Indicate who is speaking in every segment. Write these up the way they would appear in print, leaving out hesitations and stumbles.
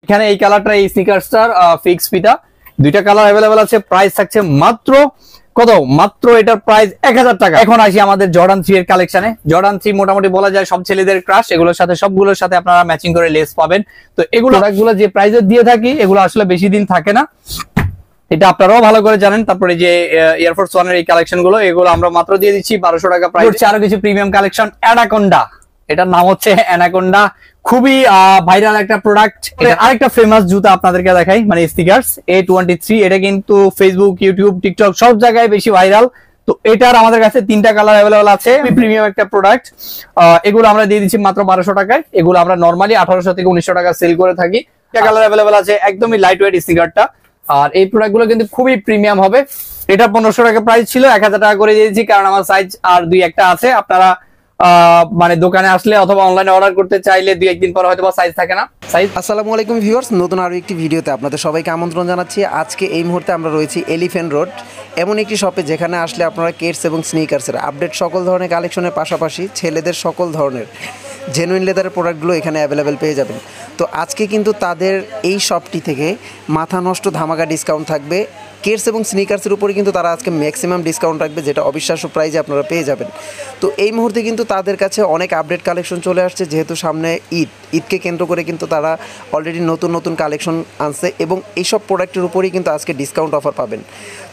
Speaker 1: এখানে এই কালারটা এই স্নিকার্সটার ফিক্স ফিতা দুইটা কালার अवेलेबल আছে। প্রাইস থাকছে মাত্র কত, মাত্র এটার প্রাইস 1000 টাকা। এখন আসি আমাদের জর্ডান 3 এর কালেকশনে। জর্ডান 3 মোটামুটি বলা যায় সব ছেলেদের ক্রাশ, এগুলোর সাথে সবগুলোর সাথে আপনারা ম্যাচিং করে লেস পাবেন। তো এগুলো প্রোডাক্টগুলো যে প্রাইসে দিয়ে থাকি এগুলো আসলে বেশি দিন থাকে না, এটা আপনারাও ভালো করে জানেন। তারপরে যে এয়ারফোর্স 1 এর এই কালেকশন গুলো এগুলো আমরা মাত্র দিয়ে দিচ্ছি 1200 টাকা প্রাইস। আরো কিছু প্রিমিয়াম কালেকশন অ্যানাকোন্ডা, এটার নাম হচ্ছে অ্যানাকোন্ডা, খুবই ভাইরাল একটা প্রোডাক্ট। আরেকটা ফেমাস জুতা আপনাদেরকে দেখাই, মানে স্নিকার্স A23, এটা কিন্তু ফেসবুক, ইউটিউব, টিকটক সব জায়গায় বেশি ভাইরাল। তো এটার আমাদের কাছে 3টা কালার अवेलेबल আছে, প্রিমিয়াম একটা প্রোডাক্ট। এগুলো আমরা দিয়ে দিচ্ছি মাত্র 1200 টাকায়। এগুলো আমরা নরমালি 1800 থেকে 1900 টাকা সেল করে থাকি। একটা কালার अवेलेबल আছে, একদমই লাইট ওয়েট স্নিকারটা। আর এই প্রোডাক্ট গুলো কিন্তু খুবই প্রিমিয়াম হবে। এটা 1500 টাকা প্রাইস ছিল, 1000 টাকা করে দিয়েছি, কারণ আমার সাইজ আর 2-1টা আছে। আপনারা মানে দোকানে আসলে অথবা অনলাইনে অর্ডার করতে চাইলে 2-1 দিন পর হয়তো সাইজ থাকে না। সাইজ।
Speaker 2: আসসালামু আলাইকুম ভিউয়ার্স, নতুন আরো একটি ভিডিওতে আপনাদের সবাইকে আমন্ত্রণ জানাচ্ছি। আজকে এই মুহূর্তে আমরা রয়েছি এলিফ্যান্ট রোড, এমন একটি শপে যেখানে আসলে আপনারা কিডস এবং স্নিকার্সের আপডেট সকল ধরনের কালেকশনের পাশাপাশি ছেলেদের সকল ধরনের জেনুইন লেদারের প্রোডাক্টগুলো এখানে অ্যাভেলেবেল পেয়ে যাবেন। তো আজকে কিন্তু তাদের এই শপটি থেকে মাথা নষ্ট ধামাকা ডিসকাউন্ট থাকবে। কিডস এবং স্নিকার্সের উপরে কিন্তু তারা আজকে ম্যাক্সিমাম ডিসকাউন্ট রাখবে, যেটা অবিশ্বাস্য প্রাইজে আপনারা পেয়ে যাবেন। তো এই মুহূর্তে কিন্তু তাদের কাছে অনেক আপডেট কালেকশন চলে আসছে, যেহেতু সামনে ঈদকে কেন্দ্র করে কিন্তু তারা অলরেডি নতুন নতুন কালেকশন আনছে এবং এইসব প্রোডাক্টের উপরেই কিন্তু আজকে ডিসকাউন্ট অফার পাবেন।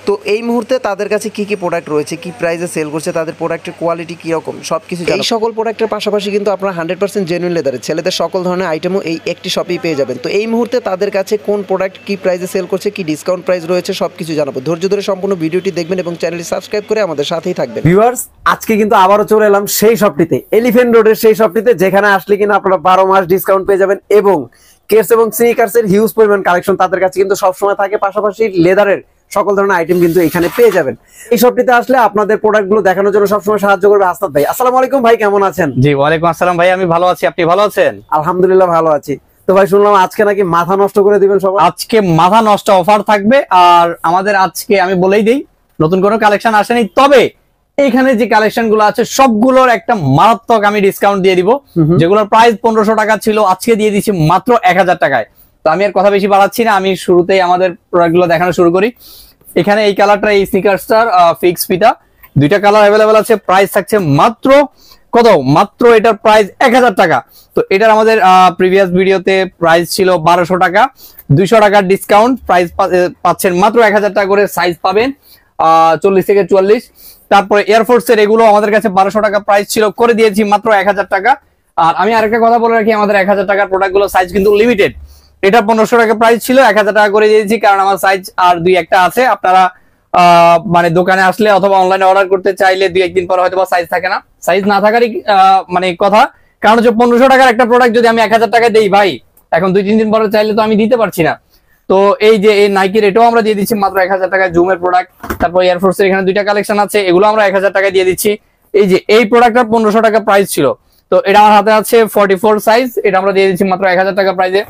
Speaker 2: তো এই মুহূর্তে তাদের কাছে কী কী প্রোডাক্ট রয়েছে, কী প্রাইসে সেল করছে, তাদের প্রোডাক্টের কোয়ালিটি কীরকম, সব কিছু এই সকল প্রোডাক্টের পাশাপাশি কিন্তু আপনারা 100% জেনুইন লেদারের ছেলেদের সকল ধরনের আইটেমও এই একটি শপেই পেয়ে যাবেন। তো এই মুহূর্তে তাদের কাছে কোন প্রোডাক্ট কী প্রাইসে সেল করছে, কী ডিসকাউন্ট প্রাইস রয়েছে, সব কিছু জানাবো। ধৈর্য ধরে সম্পূর্ণ ভিডিওটি দেখবেন এবং চ্যানেলটি সাবস্ক্রাইব করে আমাদের সাথেই থাকবেন।
Speaker 3: ভিউয়ার্স, আজকে কিন্তু আবারও চলে এলাম সেই শপটিতে, এলিফ্যান্ট রোডের সেই শপটিতে, যেখানে আসলে কিনা আপনারা 12 মাস ডিসকাউন্ট পেয়ে যাবেন এবং কিডস এবং স্নিকার্সের হিউজ পরিমাণ কালেকশন তাদের কাছে কিন্তু সবসময় থাকে, পাশাপাশি লেদারের সকল ধরনের আইটেম কিন্তু এখানে পেয়ে যাবেন। এই শপটিতে আসলে আপনাদের প্রোডাক্টগুলো দেখানোর জন্য সবসময় সাহায্য করবে আস্তাদ ভাই। আসসালামু আলাইকুম ভাই, কেমন আছেন?
Speaker 1: জি ওয়ালাইকুম আসসালাম ভাই, আমি ভালো আছি, আপনি ভালো আছেন?
Speaker 3: আলহামদুলিল্লাহ ভালো আছি। তো ভাই শুনলাম আজকে নাকি মাথা নষ্ট করে দিবেন সবাই।
Speaker 1: আজকে মাথা নষ্ট অফার থাকবে। আর আমাদের আজকে আমি বলেই দেই, নতুন কোনো কালেকশন আসেনি, তবে এইখানে যে কালেকশন গুলো আছে সবগুলোর একটা মারাত্মক আমি ডিসকাউন্ট দিয়ে দিব। যেগুলোর প্রাইস 1500 টাকা ছিল আজকে দিয়ে দিচ্ছি মাত্র 1000 টাকায়। তো আমি আর কথা বেশি বাড়াচ্ছি না, আমি শুরুতেই আমাদের প্রোডাক্ট গুলো দেখানো শুরু করি। এখানে এই কালারটা এই স্নিকার্সটার ফিক্স ফিতা দুইটা কালার अवेलेबल আছে। প্রাইস থাকছে মাত্র কত, মাত্র এটার প্রাইস 1000 টাকা। তো এটার আমাদের প্রিভিয়াস ভিডিওতে প্রাইস ছিল 1200 টাকা, 200 টাকার ডিসকাউন্ট প্রাইস পাচ্ছেন মাত্র 1000 টাকা করে। সাইজ পাবেন 40 থেকে 44। তারপরে এয়ারফোর্স এর এগুলো আমাদের কাছে 1200 টাকা প্রাইস ছিল, করে দিয়েছি মাত্র 1000 টাকা। আর আমি আরেকটা কথা বলে রাখি, আমাদের 1000 টাকার প্রোডাক্ট গুলো সাইজ কিন্তু লিমিটেড। এটা 1500 টাকা প্রাইস ছিল, 1000 টাকা করে দিয়েছি, কারণ আমার সাইজ আর 2-1টা আছে। আপনারা মানে দোকানে আসলে অথবা অনলাইনে অর্ডার করতে চাইলে 2-1 দিন পর হয়তো সাইজ থাকে না। সাইজ না থাকারই মানে কথা, কারণ হচ্ছে 1500 টাকার একটা প্রোডাক্ট যদি আমি 1000 টাকায় দেই ভাই, এখন 2-3 দিন পরে চাইলে তো আমি দিতে পারছি না। তো এই যে এই নাইকির এটাও আমরা দিয়ে দিচ্ছি মাত্র 1000 টাকায়, জুমের প্রোডাক্ট। তারপর এয়ারফোর্স এর এখানে 2টা কালেকশন আছে, এগুলো আমরা 1000 টাকায় দিয়ে দিচ্ছি। এই যে এই প্রোডাক্টটা 1500 টাকা প্রাইস ছিল, তো এটা আমার হাতে আছে 44 সাইজ, এটা আমরা দিয়ে দিচ্ছি মাত্র 1000 টাকা প্রাইসে।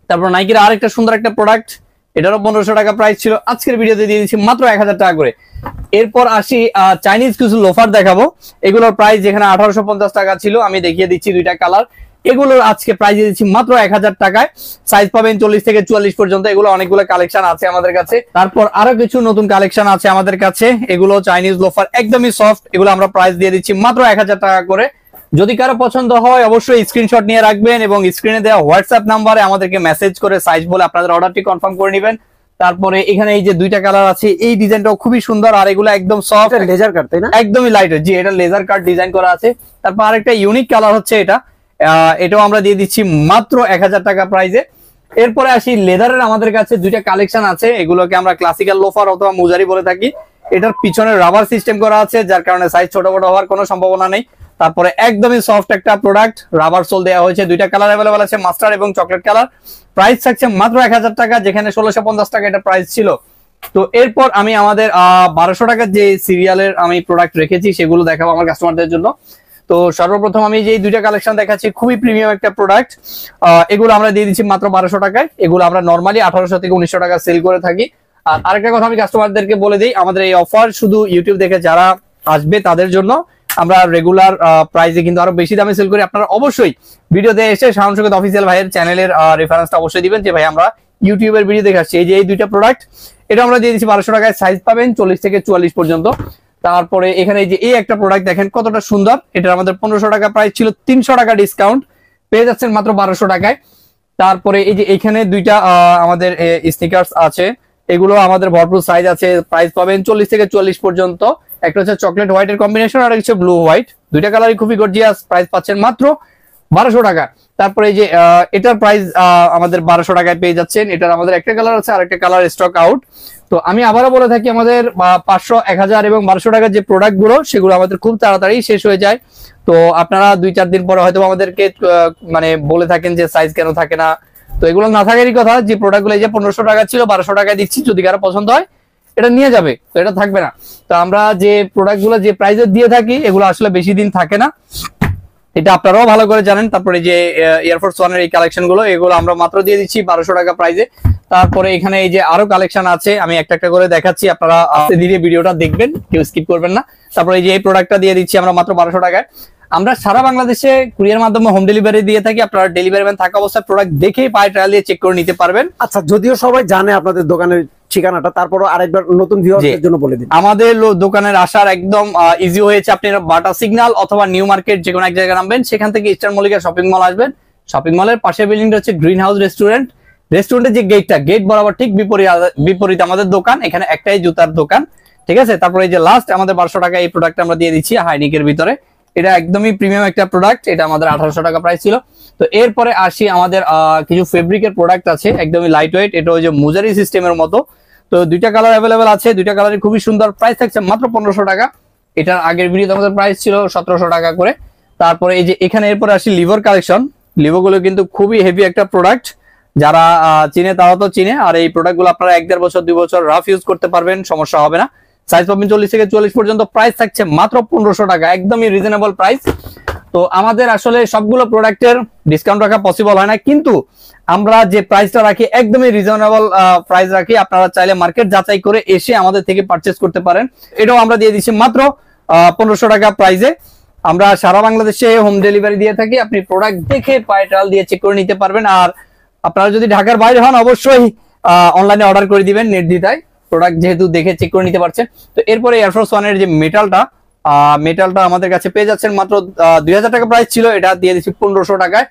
Speaker 1: তারপর নাইকির আরেকটা সুন্দর একটা প্রোডাক্ট, এটারও 1500 টাকা প্রাইস ছিল, আজকের ভিডিওতে দিয়ে দিচ্ছি মাত্র 1000 টাকা করে। এরপর আসি চাইনিজ কিছু লোফার দেখাবো। এগুলোর প্রাইস যেখানে 1850 টাকা ছিল, আমি দেখিয়ে দিচ্ছি 2টা কালার। এগুলোর আজকে প্রাইস দিয়ে দিচ্ছি মাত্র 1000 টাকায়। সাইজ পাবেন 40 থেকে 44 পর্যন্ত। এগুলো অনেকগুলো কালেকশন আছে আমাদের কাছে। তারপর আরো কিছু নতুন কালেকশন আছে আমাদের কাছে, এগুলো চাইনিজ লোফার, একদমই সফট। এগুলো আমরা প্রাইস দিয়ে দিচ্ছি মাত্র 1000 টাকা করে। যদি কারো পছন্দ হয় অবশ্যই স্ক্রিনশট নিয়ে রাখবেন এবং স্ক্রিনে দেওয়া হোয়াটসঅ্যাপ নাম্বারে আমাদেরকে মেসেজ করে সাইজ বলে আপনাদের অর্ডারটি কনফার্ম করে নেবেন। তারপরে এখানে এই যে 2টা কালার আছে, এই ডিজাইনটাও খুবই সুন্দর, আর এগুলো একদম সফট
Speaker 3: লেজার কাট, তাই না?
Speaker 1: একদমই লাইট। জি, এটা লেজার কাট ডিজাইন করা আছে। তারপর আরেকটা ইউনিক কালার হচ্ছে এটাও আমরা দিয়ে দিচ্ছি মাত্র 1000 টাকা প্রাইসে। এরপরে আসি লেদারের, আমাদের কাছে 2টা কালেকশন আছে, এগুলোকে আমরা ক্লাসিক্যাল লোফার অথবা মুজারি বলে থাকি। এটার পিছনে রাবার সিস্টেম করা আছে, যার কারণে সাইজ ছোট বড় হওয়ার কোনো সম্ভাবনা নেই। তারপরে একদমই সফট একটা প্রোডাক্ট, রাবার সোল দেওয়া হয়েছে। 2টা কালার अवेलेबल আছে, মাস্টার এবং চকলেট কালার। প্রাইস থাকছে মাত্র 1000 টাকা, যেখানে 1650 টাকা এটা প্রাইস ছিল। তো এরপর আমি আমাদের 1200 টাকার যে সিরিয়ালের আমি প্রোডাক্ট রেখেছি সেগুলো দেখাবো আমার কাস্টমারদের জন্য। তো সর্বপ্রথম আমি যে 2টা কালেকশন দেখাচ্ছি, খুবই প্রিমিয়াম একটা প্রোডাক্ট। এগুলো আমরা দিয়ে দিচ্ছি মাত্র 1200 টাকায়। এগুলো আমরা নরমালি 1800 থেকে 1900 টাকা সেল করে থাকি। আর আরেকটা কথা আমি কাস্টমারদেরকে বলে দিই, আমাদের এই অফার শুধু ইউটিউব দেখে যারা আসবে তাদের জন্য। আমরা রেগুলার প্রাইসে কিন্তু আরো বেশি দামে সেল করি। আপনারা অবশ্যই ভিডিওতে এসে শাওন শৌকত অফিসিয়াল ভাইয়ের চ্যানেলের রেফারেন্সটা অবশ্যই দিবেন যে ভাই আমরা ইউটিউবের ভিডিও দেখে আসছি। এই যে এই দুইটা প্রোডাক্ট, এটা আমরা দিয়ে দিচ্ছি 1200 টাকায়, সাইজ পাবেন 40 থেকে 44 পর্যন্ত। তারপরে এখানে এই যে এই একটা প্রোডাক্ট দেখেন কতটা সুন্দর, এটা আমাদের 1500 টাকা প্রাইস ছিল, 300 টাকা ডিসকাউন্ট পেয়ে যাচ্ছেন মাত্র 1200 টাকায়। তারপরে এই যে এখানে দুইটা আমাদের স্নিকার্স আছে, এগুলো আমাদের ভরপুর সাইজ আছে, প্রাইস পাবেন 40 থেকে 44 পর্যন্ত। একটা হচ্ছে চকলেট হোয়াইট এর কম্বিনেশন, আর হচ্ছে ব্লু হোয়াইট, দুইটা কালারই খুবই গর্জিয়াস, প্রাইস পাচ্ছেন মাত্র 1200 টাকা। তারপরে এই যে এটার প্রাইস আমাদের 1200 টাকায় পেয়ে যাচ্ছেন। এটার আমাদের একটা কালার আছে, আর একটা কালার স্টক আউট। তো আমি আবারও বলে থাকি আমাদের 500, 1000 এবং 1200 টাকার যে প্রোডাক্ট গুলো সেগুলো আমাদের খুব তাড়াতাড়ি শেষ হয়ে যায়। তো আপনারা 2-4 দিন পরে হয়তো আমাদেরকে মানে বলে থাকেন যে সাইজ কেন থাকে না, তো এগুলো না থাকারই কথা। যে প্রোডাক্ট গুলো এই যে 1500 টাকা ছিল 1200 টাকায় দিচ্ছি, যদি কারো পছন্দ হয় এটা নিয়ে যাবে, তো এটা থাকবে না। তো আমরা যে প্রোডাক্ট গুলো যে প্রাইসে দিয়ে থাকি এগুলো আসলে বেশি দিন থাকে না, এটা আপনারাও ভালো করে জানেন। তারপরে যে এয়ারফোর্স ওয়ান এর এই কালেকশন গুলো, এগুলো আমরা মাত্র দিয়ে দিচ্ছি 1200 টাকা প্রাইসে। তারপরে এখানে এই যে আরো কালেকশন আছে, আমি একটা একটা করে দেখাচ্ছি, আপনারা আস্তে ধীরে ভিডিওটা দেখবেন, কেউ স্কিপ করবেন না। তারপরে এই যে এই প্রোডাক্টটা দিয়ে দিচ্ছি আমরা মাত্র 1200 টাকায়। আমরা সারা বাংলাদেশে কুরিয়ার মাধ্যমে হোম ডেলিভারি দিয়ে থাকি, আপনারা ডেলিভারি ম্যান থাকা অবস্থায় প্রোডাক্ট দেখেই পায়ে ট্রায়াল দিয়ে চেক করে নিতে পারবেন।
Speaker 3: আচ্ছা, যদিও সবাই জানে আপনাদের দোকানের ঠিকানাটা, তারপরও আরেকবার নতুন ভিউয়ারদের জন্য বলে দিন।
Speaker 1: আমাদের দোকানের আসার একদম ইজি হয়েছে, আপনারা বাটা সিগন্যাল অথবা নিউ মার্কেট যে কোনো এক জায়গায় নামবেন, সেখান থেকে ইস্টার্ন মল্লিকা শপিং মল আসবেন। শপিং মলের পাশে বিল্ডিংটা হচ্ছে গ্রিন হাউস রেস্টুরেন্ট, রেস্টুরেন্টের যে গেট বরাবর ঠিক বিপরীত আমাদের দোকান, এখানে একটাই জুতার দোকান, ঠিক আছে। তারপরে এই যে লাস্ট আমাদের 1200 টাকা এই প্রোডাক্ট আমরা দিয়ে দিচ্ছি হাইনিকের ভিতরে, এটা একদমই প্রিমিয়াম একটা প্রোডাক্ট, এটা আমাদের 1800 টাকা প্রাইস ছিল। তো এরপরে আসি আমাদের কিছু ফেব্রিকের প্রোডাক্ট আছে, একদমই লাইট ওয়েট, এটা ওই যে মুজারি সিস্টেমের মতো। তো দুইটা কালার অ্যাভেলেবেল আছে, দুইটা কালারই খুবই সুন্দর, প্রাইস থাকছে মাত্র 1500 টাকা। এটার আগের ভিডিওতে আমাদের প্রাইস ছিল 1700 টাকা করে। তারপরে এই যে এখানে এরপরে আসি লিভোর কালেকশন, লিভোগুলো কিন্তু খুবই হেভি একটা প্রোডাক্ট, যারা চিনে তারা তো চিনে। আর এই প্রোডাক্ট গুলো আপনারা 1-1.5 বছর 2 বছর রাফ ইউজ করতে পারবেন, সমস্যা হবে না। সাইজ পাবেন 40 থেকে 44 পর্যন্ত, প্রাইস থাকছে মাত্র 1500 টাকা, একদমই রিজনেবল প্রাইস। তো আমাদের আসলে সবগুলো প্রোডাক্টের ডিসকাউন্ট রাখা পসিবল হয় না, কিন্তু আমরা যে প্রাইসটা রাখি একদমই রিজনেবল প্রাইস রাখি। আপনারা চাইলে মার্কেট যাচাই করে এসে আমাদের থেকে পারচেজ করতে পারেন, এটাও আমরা দিয়ে দিচ্ছি মাত্র 1500 টাকা প্রাইসে। আমরা সারা বাংলাদেশে হোম ডেলিভারি দিয়ে থাকি, আপনি প্রোডাক্ট দেখে পায়ে ট্রায়াল দিয়ে চেক করে নিতে পারবেন। আর আপনারা যদি ঢাকার বাইরে হন অবশ্যই অনলাইনে অর্ডার করে দিবেন নির্দ্বিধায়, প্রোডাক্ট যেহেতু দেখে চেক করে নিতে পারছেন। তো এরপরে এয়ারফোর্স ওয়ানের যে মেটালটা আমাদের কাছে পেয়ে যাচ্ছেন মাত্র 2000 টাকা প্রাইস ছিল, এটা দিয়ে দিচ্ছি 1500 টাকায়।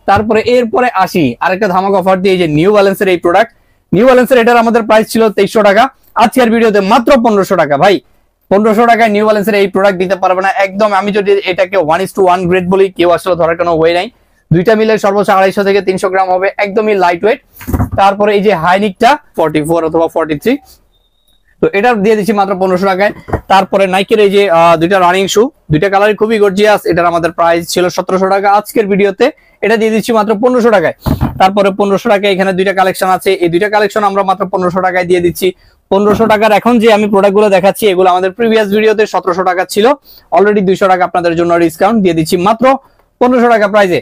Speaker 1: তারপরে এরপরে আসি আরেকটা ধামাকা অফার দিয়ে, যে নিউ ব্যালেন্সের এই প্রোডাক্ট, নিউ ব্যালেন্সের এটার আমাদের প্রাইস ছিল 2300 টাকা, আজকের ভিডিওতে মাত্র 1500 টাকা। ভাই 1500 টাকায় নিউ ব্যালেন্সের এই প্রোডাক্ট দিতে পারবে না একদম। আমি যদি এটাকে 1:1 গ্রেড বলি, কেউ আসলে ধরার কোনো ওয়ে নাই, দুইটা মিলে সর্বোচ্চ 250 থেকে 300 গ্রাম হবে, একদমই লাইট ওয়েট। তারপরে এই যে হাইনিকটা 44 অথবা 43, তো এটা দিয়ে দিচ্ছি মাত্র 1500 টাকায়। তারপরে নাইকের এই যে দুইটা রানিং শু, দুইটা কালারই খুবই গর্জিয়াস, এটার আমাদের প্রাইস ছিল 1700 টাকা, আজকের ভিডিওতে এটা দিয়ে দিচ্ছি মাত্র 1500 টাকায়। তারপরে 1500 টাকায় এখানে দুইটা কালেকশন আছে, এই দুইটা কালেকশন আমরা মাত্র 1500 টাকায় দিয়ে দিচ্ছি। 1500 টাকার এখন যে আমি প্রোডাক্টগুলো দেখাচ্ছি এগুলো আমাদের প্রিভিয়াস ভিডিওতে 1700 টাকা ছিল, অলরেডি 200 টাকা আপনাদের জন্য ডিসকাউন্ট দিয়ে দিচ্ছি মাত্র 1500 টাকা প্রাইসে।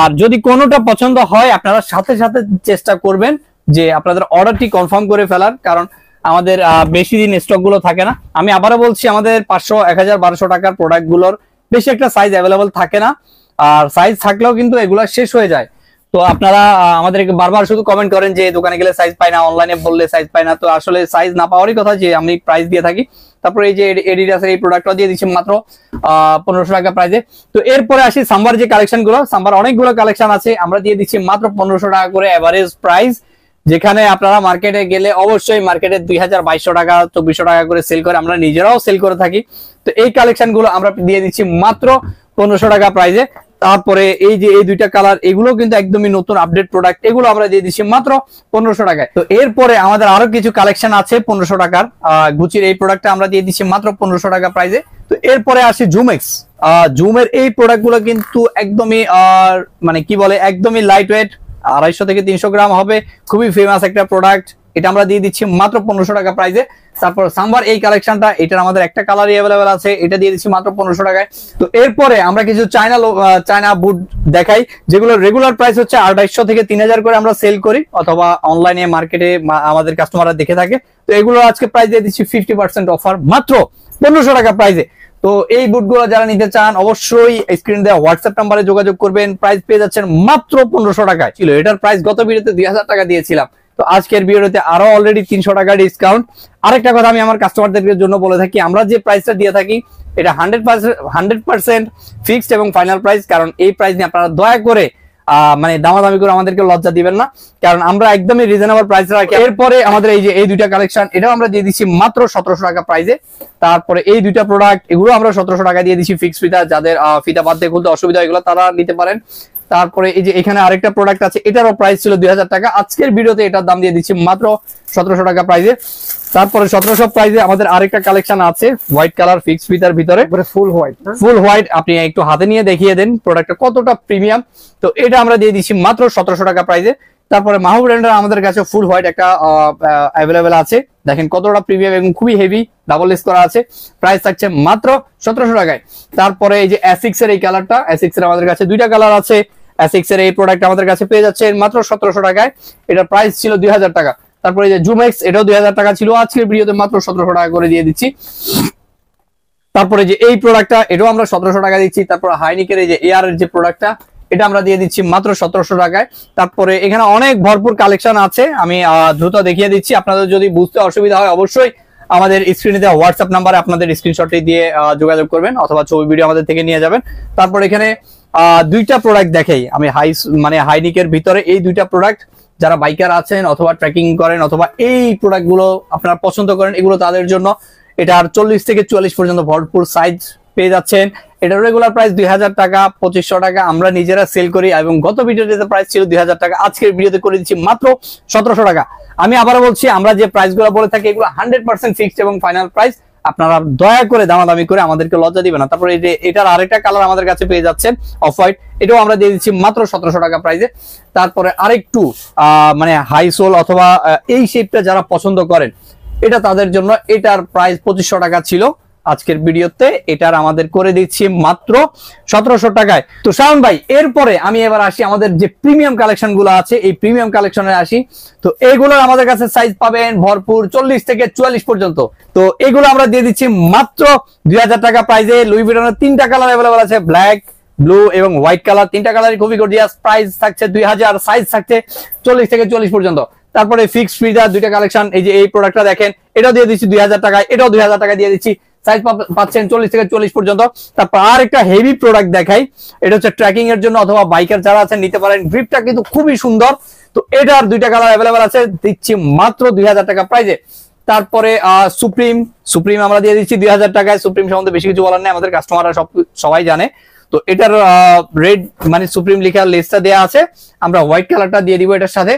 Speaker 1: আর যদি কোনোটা পছন্দ হয় আপনারা সাথে সাথে চেষ্টা করবেন যে আপনাদের অর্ডারটি কনফার্ম করে ফেলার, কারণ আমাদের বেশি দিন স্টক গুলো থাকে না। আমি আবারও বলছি, আমাদের 500, 1000, 1200 টাকার প্রোডাক্ট গুলোর বেশি একটা সাইজ অ্যাভেলেবল থাকে না, আর সাইজ থাকলেও কিন্তু এগুলা শেষ হয়ে যায়। তো আপনারা আমাদেরকে বারবার শুধু কমেন্ট করেন যে দোকানে গেলে সাইজ পাই না, অনলাইনে বললে সাইজ পাই না, তো আসলে সাইজ না পাওয়ারই কথা যে আমি প্রাইস দিয়ে থাকি। তারপরে এই যে এডিডাসের এই প্রোডাক্টটা দিয়ে দিচ্ছি মাত্র 1500 টাকা প্রাইসে। তো এরপরে আসি সাম্বার যে কালেকশন গুলো, সাম্বার অনেকগুলো কালেকশন আছে, আমরা দিয়ে দিচ্ছি মাত্র 1500 টাকা করে এভারেজ প্রাইস, যেখানে আপনারা মার্কেটে গেলে অবশ্যই মার্কেটে 2200 টাকা 2400 টাকা করে সেল করে, আমরা নিজেরাও সেল করে থাকি। তো এই কালেকশন গুলো আমরা দিয়ে দিচ্ছি মাত্র 1500 টাকা প্রাইসে। তারপরে এই যে এই দুইটা কালার, এগুলো কিন্তু একদমই নতুন আপডেট প্রোডাক্ট, এগুলো আমরা দিয়ে দিচ্ছি মাত্র 1500 টাকায়। তো এরপরে আমাদের আরো কিছু কালেকশন আছে 1500 টাকার, গুচির এই প্রোডাক্টটা আমরা দিয়ে দিচ্ছি মাত্র 1500 টাকা প্রাইসে। তো এরপরে আসি জুমেক্স, জুমের এই প্রোডাক্ট গুলো কিন্তু একদমই মানে কি বলে, একদমই লাইট ওয়েট, 250 থেকে 300 গ্রাম হবে, খুবই ফেমাস একটা প্রোডাক্ট, এটা আমরা দিয়ে দিচ্ছি মাত্র 1500 টাকা প্রাইসে। তারপর সাম্বার এই কালেকশনটা, এটার আমাদের একটা কালারই অ্যাভেলেবেল আছে, এটা দিয়ে দিচ্ছি মাত্র 1500 টাকায়। তো এরপরে আমরা কিছু চায়না বুট দেখাই, যেগুলো রেগুলার প্রাইস হচ্ছে 250 থেকে 3000 করে আমরা সেল করি, অথবা অনলাইনে মার্কেটে আমাদের কাস্টমাররা দেখে থাকে। তো এগুলো আজকে প্রাইস দিয়ে দিচ্ছি 50% অফার মাত্র 1500 টাকা প্রাইসে। তো এই বুটগুলো যারা নিতে চান অবশ্যই স্ক্রিনে দেওয়া হোয়াটসঅ্যাপ নাম্বারে যোগাযোগ করবেন। প্রাইস পেয়ে যাচ্ছেন মাত্র 1500 টাকায়। ছিল এটার প্রাইস গত ভিডিওতে 2000 টাকা দিয়েছিলাম, তো আজকের ভিডিওতে আরো অলরেডি 300 টাকা ডিসকাউন্ট। আরেকটা কথা আমি আমার কাস্টমারদের জন্য বলে থাকি, আমরা যে প্রাইসটা দিয়ে থাকি এটা 100% ফিক্সড এবং ফাইনাল প্রাইস। কারণ এই প্রাইস নিয়ে আপনারা দয়া করে মানে দামাদামি করে আমাদেরকে লজ্জা দিবেন না, কারণ আমরা একদমই রিজনেবল প্রাইস রাখি। এরপরে আমাদের এই যে এই দুইটা কালেকশন, এটাও আমরা দিয়ে দিচ্ছি মাত্র 1700 টাকা প্রাইসে। তারপরে এই দুইটা প্রোডাক্ট, এগুলো আমরা 1700 টাকা দিয়ে দিচ্ছি ফিক্স ফিতা। যাদের ফিতা বাদ দিয়ে খুলতে অসুবিধা এগুলো তারা নিতে পারেন। তারপরে এই যে এখানে আরেকটা প্রোডাক্ট আছে, এটারও প্রাইস ছিল 2000 টাকা। আজকের ভিডিওতে এটার দাম দিয়ে দিচ্ছি মাত্র 1700 টাকা প্রাইসে। তারপরে 1700 প্রাইসে আমাদের আরেকটা কালেকশন আছে হোয়াইট কালার ফিক্স ফিতার ভিতরে,
Speaker 3: ফুল হোয়াইট।
Speaker 1: ফুল হোয়াইট। আপনি একটু হাতে নিয়ে দেখিয়ে দেন প্রোডাক্টটা কতটা প্রিমিয়াম। তো এটা আমরা দিয়ে দিচ্ছি মাত্র 1700 টাকা প্রাইসে। তারপরে মাহু ব্র্যান্ডের আমাদের কাছে ফুল হোয়াইট একটা অ্যাভেলেবেল আছে, দেখেন কতটা প্রিমিয়াম এবং খুবই হেভি, ডাবল লেস করা আছে। প্রাইস থাকছে মাত্র 1700 টাকায়। তারপরে এই যে অ্যাসিক্স এর এই কালারটা, অ্যাসিক্স এর আমাদের কাছে দুইটা কালার আছে। অ্যাসিক্স এর এই প্রোডাক্ট আমাদের কাছে পেয়ে যাচ্ছে মাত্র 1700 টাকায়। এটা প্রাইস ছিল 2000 টাকা। তারপরে এই যে জুমেক্স, এটাও 2000 টাকা ছিল, আজকের ভিডিওতে মাত্র 1700 টাকা করে দিয়ে দিচ্ছি। তারপরে যে এই প্রোডাক্টটা, এটাও আমরা 1700 টাকা দিচ্ছি। তারপরে হাইনিকের এই যে এয়ার এর যে প্রোডাক্টটা, এটা আমরা দিয়ে দিচ্ছি মাত্র 1700 টাকায়। তারপরে এখানে অনেক ভরপুর কালেকশন আছে, আমি দ্রুত দেখিয়ে দিচ্ছি। আপনাদের যদি বুঝতে অসুবিধা হয় অবশ্যই আমাদের স্ক্রিনে দেওয়া হোয়াটসঅ্যাপ নাম্বারে আপনাদের স্ক্রিনশটটি দিয়ে যোগাযোগ করবেন, অথবা ছবি ভিডিও আমাদের থেকে নিয়ে যাবেন। তারপর এখানে দুইটা প্রোডাক্ট দেখাই আমি, হাইনিকের ভিতরে এই দুইটা প্রোডাক্ট যারা বাইকার আছেন অথবা ট্রেকিং করেন অথবা এই প্রোডাক্ট গুলো আপনারা পছন্দ করেন, এগুলো তাদের জন্য। এটার 40 থেকে 44 পর্যন্ত ভরপুর সাইজ পেয়ে যাচ্ছেন। এটার রেগুলার প্রাইস 2000 টাকা, 2500 টাকা আমরা নিজেরা সেল করি, এবং গত ভিডিওতে প্রাইস ছিল 2000 টাকা, আজকের ভিডিওতে করে দিচ্ছি মাত্র 1700 টাকা। আমি আবারও বলছি, আমরা যে প্রাইস গুলো বলে থাকি এগুলো 100% ফিক্সড এবং ফাইনাল প্রাইস। আপনারা দয়া করে দামাদামি করে আমাদেরকে লজ্জা দিবেন না। তারপরে এই যে এটার আরেকটা কালার আমাদের কাছে পেয়ে যাচ্ছেন অফ হোয়াইট, এটাও আমরা দিয়ে দিচ্ছি মাত্র 1700 টাকা প্রাইসে। তারপরে আরেকটু মানে হাই সোল অথবা এই শেপটা যারা পছন্দ করেন, এটা তাদের জন্য। এটার প্রাইস 2500 টাকা ছিল, আজকের ভিডিওতে এটার আমাদের করে দিচ্ছি মাত্র 1700 টাকায়। তো শাওন ভাই, এরপরে আমি এবার আসি আমাদের যে প্রিমিয়াম কালেকশন গুলো আছে, এই প্রিমিয়াম কালেকশনে আসি। তো এগুলোর আমাদের কাছে সাইজ পাবেন ভরপুর 40 থেকে 44 পর্যন্ত। তো এগুলো আমরা দিয়ে দিচ্ছি মাত্র 2000 টাকা প্রাইসে। লুই ভিটনের 3টা কালার অ্যাভেলেবল আছে, ব্ল্যাক, ব্লু এবং হোয়াইট কালার। 3টা কালারই খুবই গর্জিয়াস। প্রাইস থাকছে 2000, সাইজ থাকছে 40 থেকে 44 পর্যন্ত। তারপরে ফিক্সড ফিতার দুইটা কালেকশন, এই যে এই প্রোডাক্টটা দেখেন, এটাও দিয়ে দিচ্ছি 2000 টাকায়, এটাও 2000 টাকা দিয়ে দিচ্ছি। সাইজ পাচ্ছেন 40 থেকে 44 পর্যন্ত। তারপর আর একটা হেভি প্রোডাক্ট দেখাই, এটা হচ্ছে ট্রেকিং এর জন্য অথবা বাইকার যারা আছেন নিতে পারেন। গ্রিপটা কিন্তু খুবই সুন্দর। তো এটার দুইটা কালার অ্যাভেলেবল আছে, দিচ্ছি মাত্র 2000 টাকা প্রাইসে। তারপরে সুপ্রিম আমরা দিয়ে দিচ্ছি 2000 টাকায়। সুপ্রিম সম্বন্ধে বেশি কিছু বলার নেই, আমাদের কাস্টমাররা সবাই জানে। তো এটার রেড মানে সুপ্রিম লেখার লেসটা দেওয়া আছে, আমরা হোয়াইট কালারটা দিয়ে দিব এটার সাথে।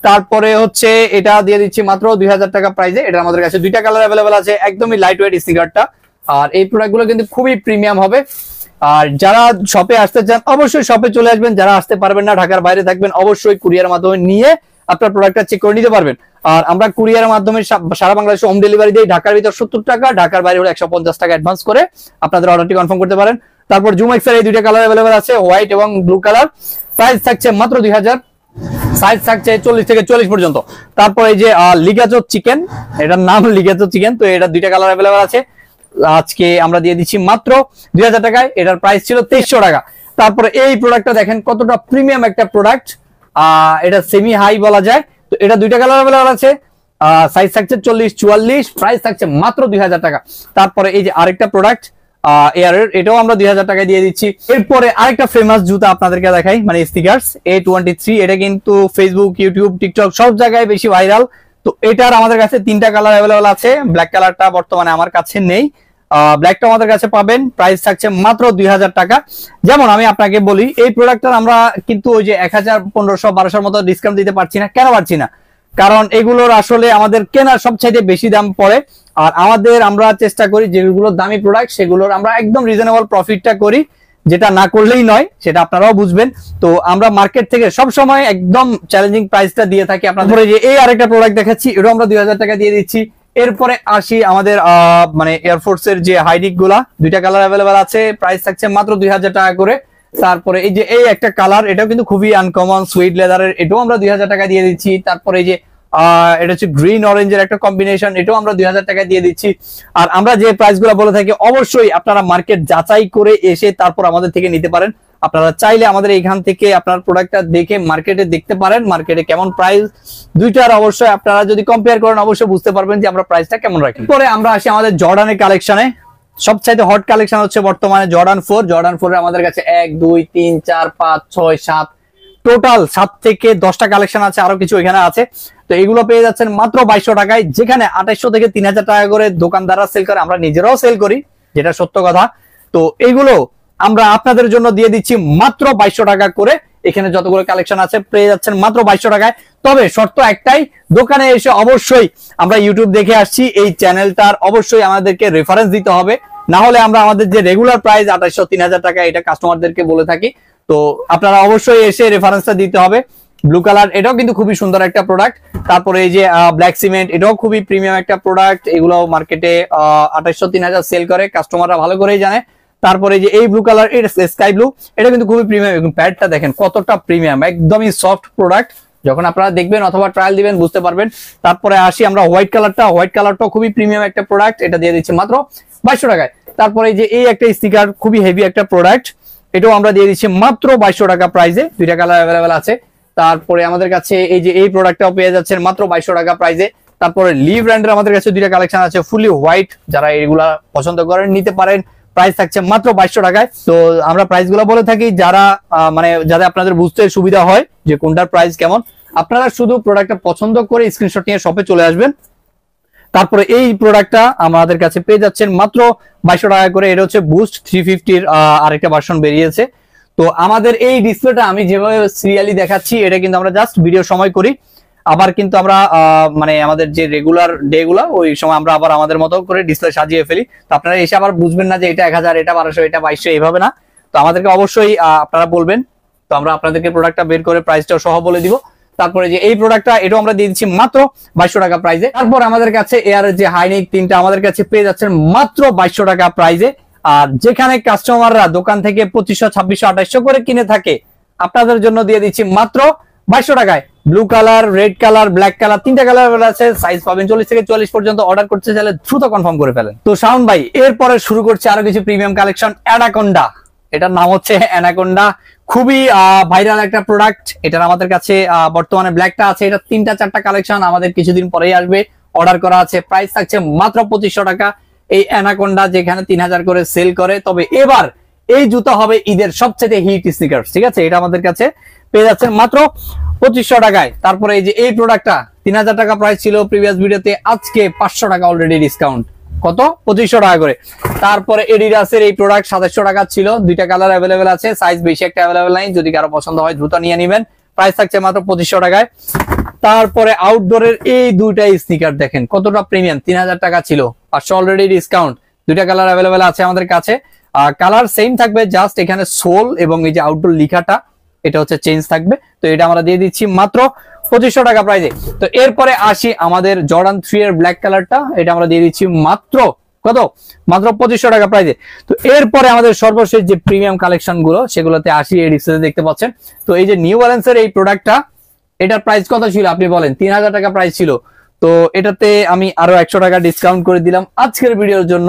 Speaker 1: তারপরে হচ্ছে এটা দিয়ে দিচ্ছি মাত্র 2000 টাকা প্রাইসে। এটা আমাদের কাছে দুইটা কালার অ্যাভেলেবল আছে, একদমই লাইট ওয়েট স্নিকারটা। আর এই প্রোডাক্ট গুলো কিন্তু খুবই প্রিমিয়াম হবে। আর যারা শপে আসতে চান অবশ্যই শপে চলে আসবেন, যারা আসতে পারবেন না, ঢাকার বাইরে থাকবেন, অবশ্যই কুরিয়ার মাধ্যমে নিয়ে আপনার প্রোডাক্টটা চেক করে নিতে পারবেন। আর আমরা কুরিয়ারের মাধ্যমে সারা বাংলাদেশে হোম ডেলিভারি দিই। ঢাকার ভিতর 70 টাকা, ঢাকার বাইরে হলে 150 টাকা অ্যাডভান্স করে আপনাদের অর্ডারটি কনফার্ম করতে পারেন। তারপর জুমেক্সের এই দুইটা কালার অ্যাভেলেবল আছে, হোয়াইট এবং ব্লু কালার। প্রাইস থাকছে মাত্র 2000, সাইজ থাকছে 40 থেকে 44 পর্যন্ত। তারপর এই যে লিগাচো চিকেন, এটার নাম লিগাচো চিকেন, তো এটা দুইটা কালার অ্যাভেলেবল আছে। আজকে আমরা দিয়ে দিচ্ছি মাত্র 2000 টাকায়, এটার প্রাইস ছিল 2300 টাকা। তারপরে এই প্রোডাক্টটা দেখেন কতটা প্রিমিয়াম একটা প্রোডাক্ট, এটা সেমি হাই বলা যায়। তো এটা দুইটা কালার অ্যাভেলেবল আছে, সাইজ থাকছে 40, 44, প্রাইস থাকছে মাত্র 2000 টাকা। তারপরে এই যে আরেকটা প্রোডাক্ট এয়ারের, এটাও আমরা 2000 টাকায় দিয়ে দিচ্ছি। এরপরে আরেকটা ফেমাস জুতা আপনাদেরকে দেখাই, মানে স্নিকার্স A23। এটা কিন্তু ফেসবুক, ইউটিউব, টিকটক সব জায়গায় বেশি ভাইরাল। তো এটার আমাদের কাছে 3টা কালার অ্যাভেলেবল আছে। ব্ল্যাক কালারটা বর্তমানে আমার কাছে নেই, ব্ল্যাকটা আমাদের কাছে পাবেন। প্রাইস থাকছে মাত্র 2000 টাকা। যেমন আমি আপনাকে বলি, এই প্রোডাক্টটার আমরা কিন্তু ওই যে 1000, 1500, 1200 মতো ডিসকাউন্ট দিতে পারছি না। কেন পারছি না? কারণ এগুলোর আসলে আমাদের কেনার সবচাইতে বেশি দাম পড়ে। আর আমরা চেষ্টা করি যেগুলো দামি প্রোডাক্ট সেগুলোর আমরা একদম রিজনেবল প্রফিটটা করি, যেটা না করলেই নয়, সেটা আপনারাও বুঝবেন। তো আমরা মার্কেট থেকে সব সময় একদম চ্যালেঞ্জিং প্রাইসটা দিয়ে থাকি আপনাদের। যে এই আরেকটা প্রোডাক্ট দেখাচ্ছি, এটাও আমরা 2000 টাকা দিয়ে দিচ্ছি। এরপরে আসি আমাদের মানে এয়ারফোর্স এর যে হাইনিক গুলা, দুইটা কালার অ্যাভেলেবল আছে, প্রাইস থাকছে মাত্র 2000 টাকা করে। তারপরে এই যে এই একটা কালার, এটাও কিন্তু খুবই আনকমন সুইট লেদারের, এটাও আমরা 2000 টাকা দিয়ে দিচ্ছি। তারপরে এই যে এটা হচ্ছে গ্রিন অরেঞ্জের একটা কম্বিনেশন, এটাও আমরা 2000 টাকায় দিয়ে দিচ্ছি। আর আমরা যে প্রাইস গুলো বলে থাকি অবশ্যই আপনারা মার্কেট যাচাই করে এসে তারপর আমাদের থেকে নিতে পারেন। আপনারা চাইলে আমাদের এখান থেকে আপনার প্রোডাক্টটা দেখে মার্কেটে দেখতে পারেন, মার্কেটে কেমন প্রাইস দুইটার অবশ্যই আপনারা যদি কম্পেয়ার করেন অবশ্যই বুঝতে পারবেন যে আমরা প্রাইসটা কেমন রাখি। পরে আমরা আসি আমাদের জর্ডানের কালেকশনে। সবচাইতে হট কালেকশন হচ্ছে বর্তমানে জর্ডান 4। জর্ডান 4 এর আমাদের কাছে 1 2 3 4 5 6 7 টোটাল 7 থেকে 10টা কালেকশন আছে, আরো কিছু এখানে আছে। তো এগুলো পেয়ে যাচ্ছেন মাত্র 2200 টাকায়, যেখানে 2800 থেকে 3000 টাকা করে দোকানদাররা সেল করে, আমরা নিজেরাও সেল করি, যেটা সত্য কথা। তো এগুলো আমরা আপনাদের জন্য দিয়ে দিচ্ছি মাত্র 2200 টাকা করে। এখানে যতগুলো কালেকশন আছে পেয়ে যাচ্ছেন মাত্র 2200 টাকায়। তবে শর্ত একটাই, দোকানে এসে অবশ্যই আমরা ইউটিউব দেখে আসছি এই চ্যানেলটার অবশ্যই আমাদেরকে রেফারেন্স দিতে হবে, না হলে আমরা আমাদের যে রেগুলার প্রাইস 2800 3000 টাকা এটা কাস্টমারদেরকে বলে থাকি। তো আপনারা অবশ্যই এসে রেফারেন্সটা দিতে হবে। ব্লু কালার এটাও কিন্তু খুবই সুন্দর একটা প্রোডাক্ট। তারপরে এই যে ব্ল্যাক সিমেন্ট এটাও খুবই প্রিমিয়াম একটা প্রোডাক্ট, এগুলো মার্কেটে 2800 3000 সেল করে, কাস্টমাররা ভালো করেই জানে। তারপরে যে এই ব্লু কালার এটা স্কাই ব্লু, এটা কিন্তু খুবই প্রিমিয়াম, এবং প্যাডটা দেখেন কতটা প্রিমিয়াম, একদমই সফট প্রোডাক্ট। যখন আপনারা দেখবেন অথবা ট্রায়াল দিবেন বুঝতে পারবেন। তারপরে আসি আমরা হোয়াইট কালারটাও খুবই প্রিমিয়াম একটা প্রোডাক্ট, এটা দিয়ে দিচ্ছি মাত্র 2200 টাকায়। তারপরে যে এই একটা স্টিকার খুবই হেভি একটা প্রোডাক্ট, এটাও আমরা দিয়ে দিচ্ছি মাত্র 2200 টাকা প্রাইসে, দুইটা কালার অ্যাভেলেবেল আছে। তারপরে আমাদের কাছে এই যে এই প্রোডাক্টটাও পেয়ে যাচ্ছেন মাত্র 2200 টাকা প্রাইসে। তারপরে লি ব্র্যান্ডের আমাদের কাছে দুইটা কালেকশন আছে ফুলি হোয়াইট, যারা এগুলা পছন্দ করেন নিতে পারেন, প্রাইস থাকছে মাত্র 2200 টাকায়। তো আমরা প্রাইস গুলো বলে থাকি যারা মানে যাতে আপনাদের বুঝতে সুবিধা হয় যে কোনটার প্রাইস কেমন। আপনারা শুধু প্রোডাক্টটা পছন্দ করে স্ক্রিনশট নিয়ে শপে চলে আসবেন। তারপরে এই প্রোডাক্টটা আমাদের কাছে পেয়ে যাচ্ছেন মাত্র 2200 টাকা করে। এটা হচ্ছে বুস্ট 350 এর আরেকটা ভার্সন বেরিয়েছে। তো আমাদের এই ডিসপ্লেটা আমি যেভাবে সিরিয়ালি দেখাচ্ছি এটা কিন্তু আমরা জাস্ট ভিডিও সময় করি, আবার কিন্তু আমরা মানে আমাদের যে রেগুলার ডে গুলা ওই সময় আমরা আবার আমাদের মতো করে ডিসপ্লে সাজিয়ে ফেলি। তো আপনারা এসে আবার বুঝবেন না যে এটা 1000 এটা 1200 এটা 2200 এইভাবে না। তো আমাদেরকে অবশ্যই আপনারা বলবেন, তো আমরা আপনাদেরকে প্রোডাক্টটা বের করে প্রাইসটাও সহ বলে দিব। তারপরে যে এই প্রোডাক্টটা এটাও আমরা দিয়ে দিচ্ছি মাত্র 2200 টাকা প্রাইসে। তারপর আমাদের কাছে এয়ার যে হাইনিক 3টা আমাদের কাছে পেয়ে যাচ্ছেন মাত্র 2200 টাকা প্রাইসে। আর যেখানে কাস্টমাররা দোকান থেকে 2500 2600 2800 করে কিনে থাকে, আপনাদের জন্য দিয়ে দিচ্ছি মাত্র 2200 টাকায়। Blue colour, red colour, black colour, 3টা কালার আছে, সাইজ পাবেন 40 থেকে 44 পর্যন্ত। অর্ডার করতে চাইলে দ্রুত কনফার্ম করে ফেলেন। তো শাওন ভাই এরপরে শুরু করছে আরো কিছু প্রিমিয়াম কালেকশন, অ্যানাকোন্ডা। এটার নাম হচ্ছে অ্যানাকোন্ডা, খুবই ভাইরাল একটা প্রোডাক্ট। এটার আমাদের কাছে বর্তমানে ব্ল্যাকটা আছে, এটা 3টা 4টা কালেকশন আমাদের কিছুদিন পরেই আসবে, অর্ডার করা আছে। প্রাইস থাকছে মাত্র 2500 টাকা। এই অ্যানাকোন্ডা যেখানে 3000 করে সেল করে, তবে এবার এই জুতা হবে ঈদের সবচেয়ে হিট স্নিকার, ঠিক আছে? এটা আমাদের কাছে পেয়ে যাচ্ছেন মাত্র 2500 টাকায়। তারপরে এই যে এই প্রোডাক্টটা 3000 টাকা প্রাইস ছিল প্রিভিয়াস ভিডিওতে, আজকে 500 টাকা অলরেডি ডিসকাউন্ট, কত 2500 টাকা করে। তারপরে এডিডাসের এই প্রোডাক্ট 2700 টাকা ছিল, দুইটা কালার অ্যাভেলেবেল আছে, সাইজ বেশি একটা অ্যাভেলেবেল নাই, যদি কারো পছন্দ হয় দ্রুত নিয়ে নেবেন। প্রাইস থাকছে মাত্র 2500 টাকায়। তারপরে আউটডোরের এই দুইটা স্নিকার দেখেন কতটা প্রিমিয়াম, 3000 টাকা ছিল, 500 অলরেডি ডিসকাউন্ট, দুইটা কালার অ্যাভেলেবেল আছে আমাদের কাছে। কালার সেম থাকবে, জাস্ট এখানে সোল এবং এই যে আউটডোর লেখাটা এটা হচ্ছে চেঞ্জ থাকবে। তো এটা আমরা দিয়ে দিচ্ছি মাত্র 2500 টাকা প্রাইসে। তো এরপরে আসি আমাদের জর্ডান 3 এর ব্ল্যাক কালারটা, এটা আমরা দিয়ে দিচ্ছি মাত্র কত, মাত্র 2500 টাকা প্রাইসে। তো এরপরে আমাদের সর্বশেষ যে প্রিমিয়াম কালেকশন গুলো সেগুলোতে আসি, এই ডিসপ্লেতে দেখতে পাচ্ছেন। তো এই যে নিউ ব্যালেন্সের এই প্রোডাক্টটা, এটার প্রাইস কত ছিল আপনি বলেন? 3000 টাকা প্রাইস ছিল। তো এটাতে আমি আরো 100 টাকা ডিসকাউন্ট করে দিলাম আজকের ভিডিওর জন্য।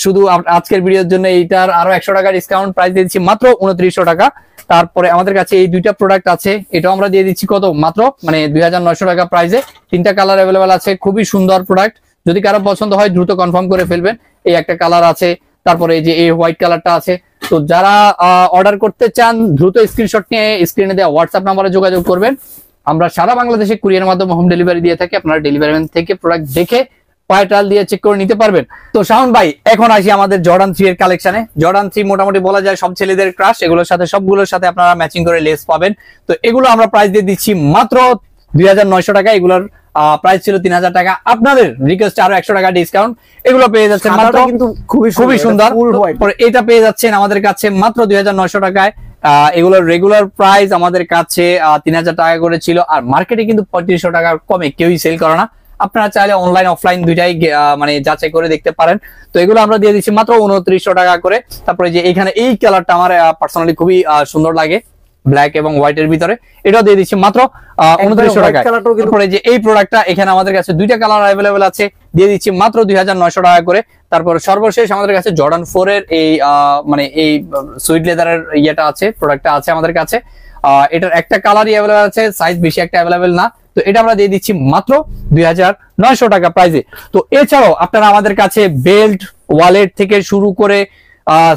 Speaker 1: শুধু আজকের ভিডিওর জন্য এইটার আরো 100 টাকা ডিসকাউন্ট, প্রাইস দিচ্ছি মাত্র 2900 টাকা। তারপরে আমাদের কাছে এই দুইটা প্রোডাক্ট আছে, এটাও আমরা দিয়ে দিচ্ছি কত, মাত্র মানে 2900 টাকা প্রাইসে। 3টা কালার অ্যাভেলেবেল আছে, খুবই সুন্দর প্রোডাক্ট, যদি কারো পছন্দ হয় দ্রুত কনফার্ম করে ফেলবেন। এই একটা কালার আছে, তারপরে এই যে এই হোয়াইট কালারটা আছে। তো যারা অর্ডার করতে চান দ্রুত স্ক্রিনশট নিয়ে স্ক্রিনে দেওয়া হোয়াটসঅ্যাপ নাম্বারে যোগাযোগ করবেন। আমরা সারা বাংলাদেশে কুরিয়ার মাধ্যমে হোম ডেলিভারি দিয়ে থাকি, আপনারা ডেলিভারি ম্যান থেকে প্রোডাক্ট দেখে পায়টাল দিয়ে চেক করে নিতে পারবেন। তো শাওন ভাই এখন আসি আমাদের জর্ডান 3 এর কালেকশনে। জর্ডান 3 মোটামুটি বলা যায় সব ছেলেদের ক্রাশ, এগুলোর সাথে সবগুলোর সাথে আপনারা ম্যাচিং করে লেস পাবেন। তো এগুলো আমরা প্রাইস দিয়ে দিচ্ছি মাত্র 2900 টাকা। এগুলোর প্রাইস ছিল 3000 টাকা, আপনাদের রিকোয়েস্ট আরো 100 টাকা ডিসকাউন্ট। এগুলো পেয়ে যাচ্ছেন মাত্র,
Speaker 3: কিন্তু খুবই
Speaker 1: সুন্দর। এটা পেয়ে যাচ্ছেন আমাদের কাছে মাত্র 2900 টাকায়। এগুলোর রেগুলার প্রাইস আমাদের কাছে 3000 টাকা করে ছিল, আর মার্কেটে কিন্তু 3500 টাকার কমে কেউই সেল করে না। আপনারা চাইলে অনলাইন অফলাইন দুইটাই মানে যাচাই করে দেখতে পারেন। তো এগুলো আমরা দিয়ে দিচ্ছি মাত্র 2900 টাকা করে। তারপরে যে এখানে এই কালারটা আমার পার্সোনালি খুবই সুন্দর লাগে, ব্ল্যাক এবং হোয়াইটের ভিতরে, এটাও দিয়ে দিচ্ছি মাত্র 2900 টাকা। তারপরে যে এই প্রোডাক্টটা এখানে আমাদের কাছে দুইটা কালার অ্যাভেলেবেল আছে, দিয়ে দিচ্ছি মাত্র 2900 টাকা করে। তারপর সর্বশেষ আমাদের কাছে জর্ডান 4 এর এই মানে এই সুইট লেদারের ইয়েটা আছে, প্রোডাক্টটা আছে আমাদের কাছে। এটার একটা কালারই অ্যাভেলেবেল আছে, সাইজ বেশি একটা অ্যাভেলেবেল না, তো এটা আমরা দিয়ে দিচ্ছি মাত্র 2900 টাকা প্রাইসে। তো এছাড়াও আপনারা আমাদের কাছে বেল্ট, ওয়ালেট থেকে শুরু করে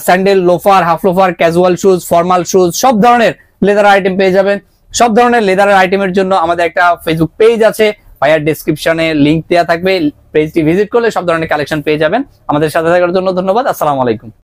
Speaker 1: sandal, loafer, half loafer, casual shoes, formal shoes, সব ধরনের লেদার আইটেম পেয়ে যাবেন। সব ধরনের লেদারের আইটেমের জন্য আমাদের একটা ফেসবুক পেজ আছে, ভাইয়ার ডেসক্রিপশনে লিংক দেওয়া থাকবে, পেজটি ভিজিট করলে সব ধরনের কালেকশন পেয়ে যাবেন। আমাদের সাথে থাকার জন্য ধন্যবাদ। আসসালামু আলাইকুম।